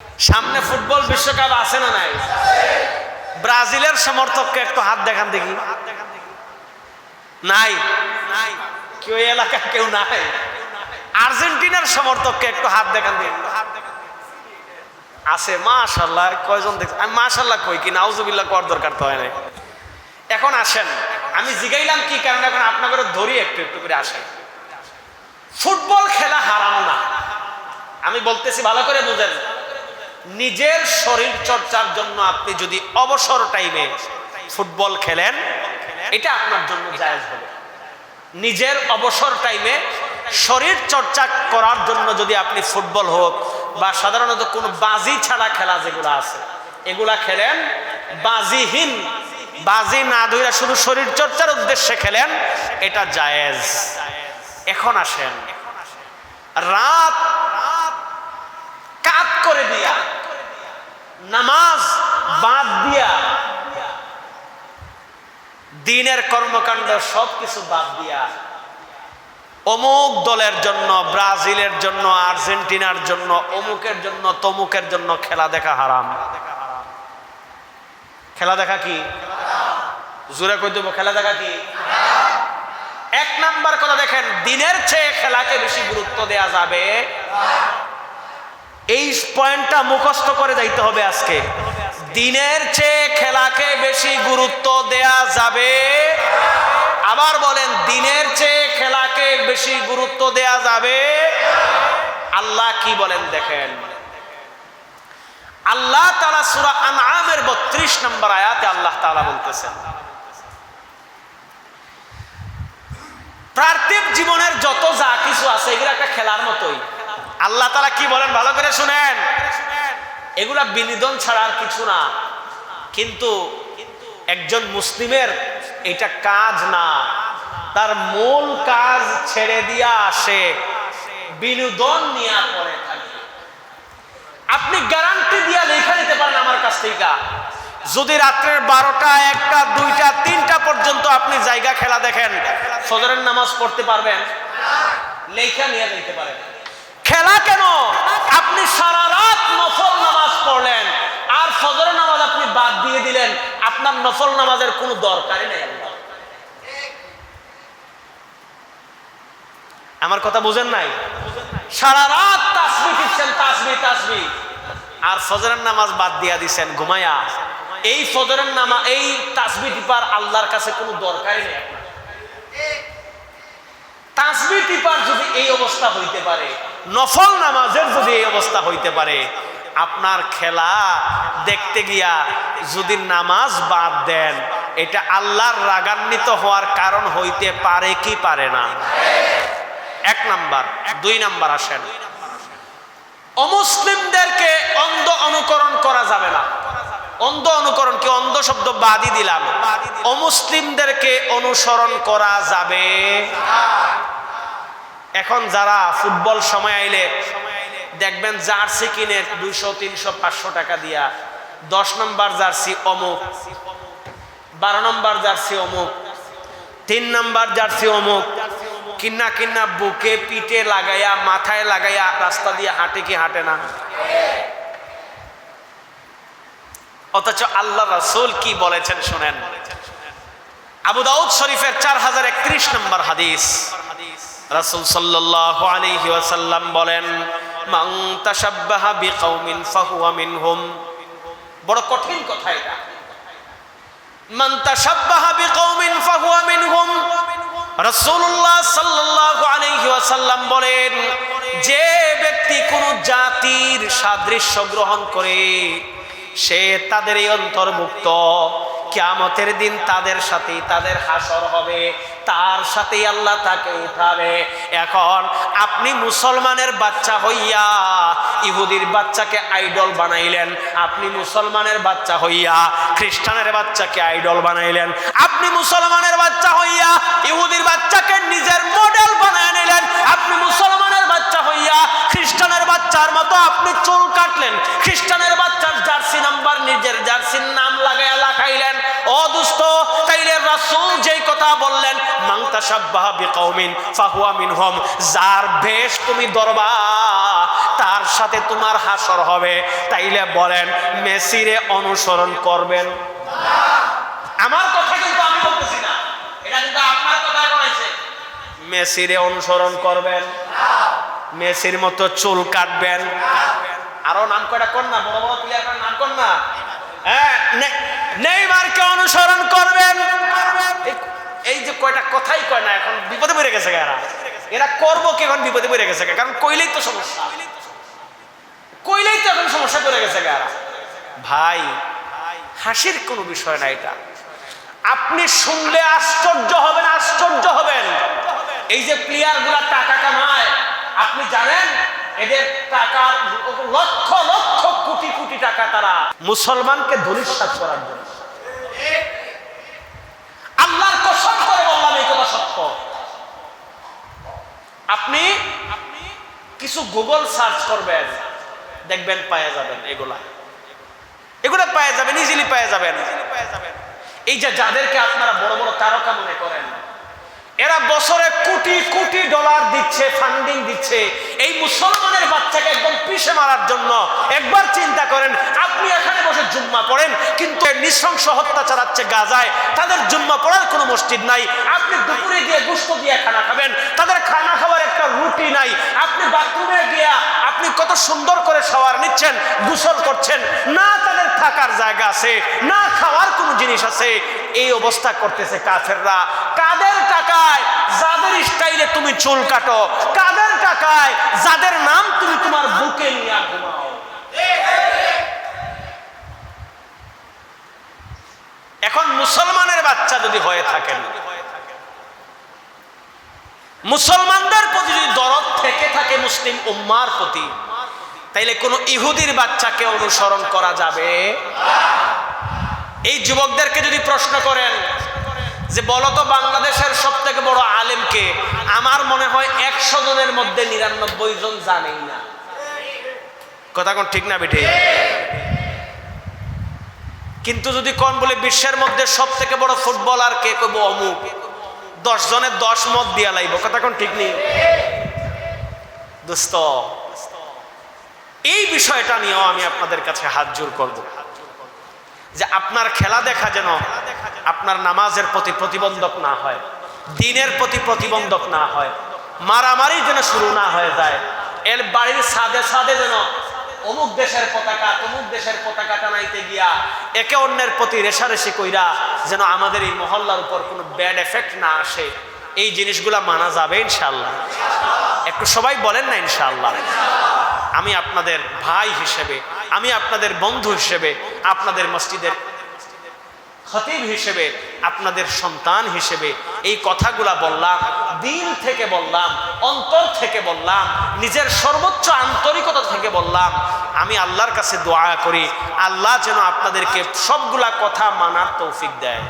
সামনে ফুটবল বিশ্বকাপ আছে না নাই? ব্রাজিলের সমর্থককে একটু হাত দেখান দেখি। নাই? কেউ এলাকা কেউ নাই? আর্জেন্টিনার সমর্থককে একটু হাত দেখান দেখি। আছে? মাশাআল্লাহ। কয়জন দেখছেন? আমি মাশাআল্লাহ কই কি নাউজুবিল্লাহ কর দরকার তো হয় না। এখন আসেন, আমি জিগাইলাম কি কারণে, এখন আপনাদের ধরি একটু একটু করে আসেন। ফুটবল খেলা হারাম না, আমি বলতেছি ভালো করে বুঝেন। নিজের শরীর চর্চার জন্য আপনি যদি অবসর টাইমে ফুটবল খেলেন, এটা আপনার জন্য জায়েজ হবে। নিজের অবসর টাইমে শরীর চর্চা করার জন্য যদি আপনি ফুটবল হোক বা সাধারণত কোনো বাজি ছাড়া খেলা যেগুলো আছে এগুলা খেলেন, বাজিহীন, বাজি না ধইরা শুধু শরীর চর্চার উদ্দেশ্যে খেলেন, এটা জায়েজ। এখন আসেন, রাত কাত করে দিয়া, নামাজ বাদ দিয়া, দিনের কর্মকাণ্ড সবকিছু বাদ দিয়া অমুক দলের জন্য, ব্রাজিলের জন্য, আর্জেন্টিনার জন্য, অমুকের জন্য, তমুকের জন্য খেলা দেখা হারাম। খেলা দেখা কি? জোরে কই দেব, খেলা দেখা কি? এক নাম্বার কথা দেখেন, দিনের চেয়ে খেলাকে বেশি গুরুত্ব দেয়া যাবে। এই পয়েন্টটা মুখস্থ করে যাইতে হবে আজকে। দিনের চেয়ে খেলাকে বেশি গুরুত্ব দেয়া যাবে। আবার বলেন, দিনের চেয়ে খেলাকে বেশি গুরুত্ব দেয়া যাবে। আল্লাহ কি বলেন দেখেন, আল্লাহ তাআলা সূরা আনআমের ৩২ নম্বর আয়াতে আল্লাহ তাআলা বলতেছেন, পার্থিব জীবনের যত যা কিছু আছে এগুলো একটা খেলার মতোই। আল্লাহ তাআলা কি বলেন ভালো করে শুনেন, এগুলা বিনোদন ছাড়া আর কিছু না। কিন্তু একজন মুসলিমের এটা কাজ না, তার মূল কাজ ছেড়ে দিয়া আসে বিনোদন নিয়ে পড়ে থাকে। আপনি গ্যারান্টি দিয়া লেখা নিতে পারেন আমার কাছ থেকে, যদি রাত্রের 12টা, 1টা, 2টা, 3টা পর্যন্ত আপনি জায়গা খেলা দেখেন, ফজরের নামাজ পড়তে পারবেন? লেখা নিয়ে যেতে পারেন। খেলা কেন? আপনি সারা রাত নফল নামাজ পড়লেন আর ফজরের নামাজ আপনি বাদ দিয়ে দিলেন, আপনার নফল নামাজের কোনো দরকারই নেই। আমার কথা বুঝেন নাই? সারা রাত তাসবিহ দিচ্ছেন, তাসবিহ তাসবিহ, আর ফজরের নামাজ বাদ দিয়া দিচ্ছেন ঘুমায়া। এই ফজরের নামাজ, এই তাসবিহ টিপার আল্লাহর কাছে কোনো দরকারই নেই। তাসবিহ টিপার যদি এই অবস্থা হইতে পারে, নফল নামাজের যদি এই অবস্থা হইতে পারে, আপনার খেলা দেখতে গিয়া যদি নামাজ বাদ দেন, এটা আল্লাহর রাগান্বিত হওয়ার কারণ হইতে পারে কি পারে না? এক নাম্বার। 2 নাম্বার আসেন, অমুসলিমদেরকে অন্ধ অনুকরণ করা যাবে না। অন্ধ অনুকরণ কি? অন্ধ শব্দ বাদই দিলাম, অমুসলিমদেরকে অনুসরণ করা যাবে। এখন যারা ফুটবল সময় আইলে দেখবেন জার্সি কিনে 200, 300, 500 টাকা দিয়া, 10 নম্বর জার্সি অমুক, 12 নম্বর জার্সি অমুক, 3 নম্বর জার্সি অমুক, কিন্না কিন্না বুকে পিঠে লাগাইয়া, মাথায় লাগাইয়া রাস্তা দিয়ে হাঁটে কি হাঁটে না? অথচ আল্লাহ রাসূল কি বলেছেন শুনেন, আবু দাউদ শরীফের 4031 নম্বর হাদিস, রাসূল সাল্লাল্লাহু আলাইহি ওয়াসাল্লাম বলেন, মান তাশাব্বাহা বিকাউমিন ফাহুয়া মিনহুম। বড় কঠিন কথা এটা। মান তাশাব্বাহা বিকাউমিন ফাহুয়া মিনহুম। রাসূলুল্লাহ সাল্লাল্লাহু আলাইহি ওয়াসাল্লাম বলেন, যে ব্যক্তি কোন জাতির সাদৃশ্য গ্রহণ করে সে তাদেরই অন্তর্ভুক্ত। কিয়ামতের দিন তাদের সাথেই তাদের হাসর হবে, তার সাথেই আল্লাহ তাকে উঠাবে। এখন আপনি মুসলমানের বাচ্চা হইয়া ইহুদির বাচ্চাকে আইডল বানাইলেন, আপনি মুসলমানের বাচ্চা হইয়া খ্রিস্টানের বাচ্চাকে আইডল বানাইলেন, আপনি মুসলমানের বাচ্চা হইয়া ইহুদির বাচ্চাকে নিজের মডেল বানায় নিলেন, আপনি মুসলমানের বাচ্চা হইয়া খ্রিস্টানের বাচ্চার মতো আপনি চুল কাটলেন, খ্রিস্টানের বাচ্চার জার্সি নাম্বার নিজের জার্সির নাম লাগাইয়া লাগাইলেন। ও দুষ্ট, তাইলে রাসূল যেই কথা তাআলা বললেন মান তাশাব্বাহা বিকাউমিন ফাহুয়া মিনহুম, যার বেশ তুমি ধরবা তার সাথে তোমার হাসর হবে। তাইলে বলেন মেসিরে অনুসরণ করবেন? আমার কথা কিন্তু আমি বলতেছি না, এটা কিন্তু আপনার কথা বলেছে। মেসিরে অনুসরণ করবেন? মেসির মতো চুল কাটবেন? আরো নাম কয়টা কোন না, বড় বড় প্লেয়ার নাম কোন না। হ্যাঁ, নেইমারকে অনুসরণ করবেন? এই যে কয়টা কথাই কয় না, এখন বিপদে পড়ে গেছে এরা। এরা করবো কি এখন? বিপদে পড়ে গেছে, কারণ কইলেই তো সমস্যা, কইলেই তো এখন সমস্যা পড়ে গেছে এরা। ভাই হাসির কোনো বিষয় না এটা, আপনি শুনলে আশ্চর্য হবেন, আশ্চর্য হবেন। এই যে প্লেয়ার গুলা টাকা কামায়, আপনি জানেন এদের টাকা লক্ষ লক্ষ কোটি কোটি টাকা তারা মুসলমানকে ধূলিসাৎ করার জন্য। আল্লাহর কসম করে বললাম এই কথা সত্য। আপনি কিছু গুগল সার্চ করবেন, দেখবেন পাওয়া যাবেন, এগুলা পাওয়া যাবেন, ইজিলি পাওয়া যাবেন। এই যে যাদেরকে আপনারা বড় বড় তারকা মনে করেন, এরা বছরে কোটি কোটি ডলার দিচ্ছে, ফান্ডিং দিচ্ছে এই মুসলমানের বাচ্চাকে একদম পিষে মারার জন্য। একবার চিন্তা করেন, আপনি এখানে বসে জুম্মা পড়েন, কিন্তু নৃশংস হত্যা চালাচ্ছে গাজায়, তাদের জুম্মা পড়ার কোনো মসজিদ নাই। আপনি দুপুরে গিয়ে গোশত দিয়ে খানা খাবেন, তাদের খানা খাওয়ার একটা রুটি নাই। আপনি বাথরুমে গিয়া আপনি কত সুন্দর করে শাওয়ার নিচ্ছেন, গোসল করছেন, না তাদের থাকার জায়গা আছে, না খাওয়ার কোনো জিনিস আছে। এই অবস্থা করতেছে কাফেররা। কাদের টাকায়, যাদের স্টাইলে তুমি চুল কাটো, কাদের টাকায়, যাদের নাম তুমি তোমার বুকে নিয়ে ঘুমাও। এখন মুসলমানের বাচ্চা যদি হয়ে থাকেন, মুসলমানদের প্রতি যদি দরদ থেকে থাকে মুসলিম উম্মার প্রতি, তাইলে কোন ইহুদির বাচ্চাকে অনুসরণ করা যাবে? এই যুবকদেরকে যদি প্রশ্ন করেন যে বলতো বাংলাদেশের সব থেকে বড় আলেমকে, আমার মনে হয় 100 জনের মধ্যে 99 জন জানেই না। কথা কোন ঠিক না বেঠে? কিন্তু যদি কোন বলে বিশ্বের মধ্যে সব থেকে বড় ফুটবলার কে, কইব অমুক, 10 জনের 10 মত দিয়া লাইব। কথা কোন ঠিক নেই? দোস্ত, এই বিষয়টা নিয়েও আমি আপনাদের কাছে হাত জোর করব যে আপনার খেলা দেখা যেন আপনার নামাজের প্রতি প্রতিবন্ধক না হয়, দ্বীনের প্রতি প্রতিবন্ধক না হয়, মারামারি যেন শুরু না হয়ে যায়। এর বাড়ির ছাদে ছাদে যেন অমুক দেশের পতাকা তমুক দেশের পতাকা টানাইতে গিয়া একে অন্যের প্রতি রেশারেশি কইরা যেন আমাদের এই মহল্লার উপর কোনো ব্যাড এফেক্ট না আসে। এই জিনিসগুলা মানা যাবে ইনশাআল্লাহ? একটু সবাই বলেন না ইনশাআল্লাহ? আমি আপনাদের ভাই হিসেবে, আমি আপনাদের বন্ধু হিসেবে, আপনাদের মসজিদের খতিব হিসেবে, আপনাদের সন্তান হিসেবে এই কথাগুলা বললাম, দিল থেকে বললাম, অন্তর থেকে বললাম, নিজের সর্বোচ্চ আন্তরিকতা থেকে বললাম। আমি আল্লাহর কাছে দোয়া করি আল্লাহ যেন আপনাদেরকে সবগুলা কথা মানার তৌফিক দেয়।